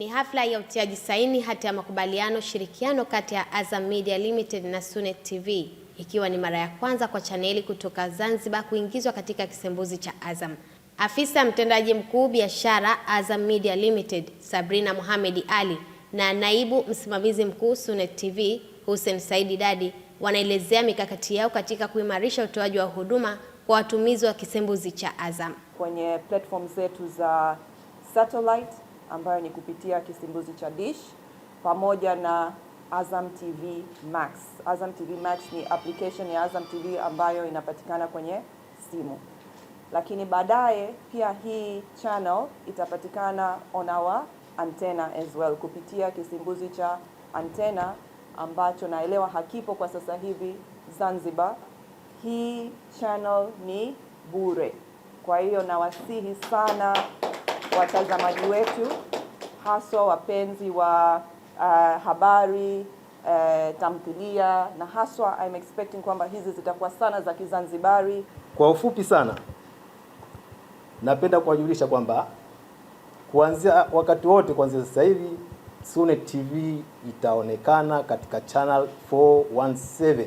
Ni hafla ya utiaji saini hati ya makubaliano shirikiano kati ya Azam Media Limited na Sunet TV, ikiwa ni mara ya kwanza kwa chaneli kutoka Zanzibar kuingizwa katika kisembuzi cha Azam. Afisa mtendaji mkuu biashara Azam Media Limited, Sabrina Mohamed Ali, na naibu msimamizi mkuu Sunet TV, Hussein Saidi Dadi, wanaelezea mikakati yao katika kuimarisha utoaji wa huduma kwa watumizi wa kisembuzi cha Azam. Kwenye platform zetu za satellite ambayo ni kupitia kisimbuzi cha Dish pamoja na Azam TV Max. Azam TV Max ni application ya Azam TV ambayo inapatikana kwenye simu. Lakini baadaye pia hii channel itapatikana on our antenna as well kupitia kisimbuzi cha antenna ambacho naelewa hakipo kwa sasa hivi Zanzibar. Hii channel ni bure. Kwa hiyo nawasihi sana watazamaji wetu, haswa wapenzi wa habari, tamthilia, na haswa I'm expecting kwamba hizi zitakuwa sana za Kizanzibari. Kwa ufupi sana, napenda kuwajulisha kwamba kuanzia wakati wote, kuanzia sasa hivi Sunet TV itaonekana katika channel 417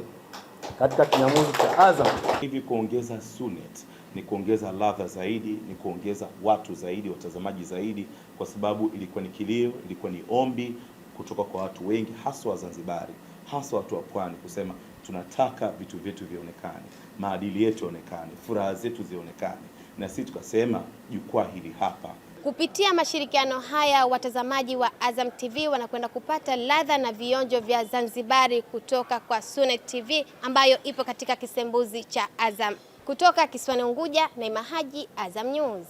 katika kinyamuzi cha Azam. Hivi kuongeza Sunet ni kuongeza ladha zaidi, ni kuongeza watu zaidi, watazamaji zaidi, kwa sababu ilikuwa ni kilio, ilikuwa ni ombi kutoka kwa watu wengi, hasa Wazanzibari, hasa watu wa Pwani, kusema tunataka vitu vyetu vionekane, maadili yetu yaonekane, furaha zetu zionekane, na sisi tukasema jukwaa hili hapa. Kupitia mashirikiano haya, watazamaji wa Azam TV wanakwenda kupata ladha na vionjo vya Zanzibari kutoka kwa Sunet TV ambayo ipo katika kisembuzi cha Azam. Kutoka Kisiwani Unguja, Naima Haji, Azam News.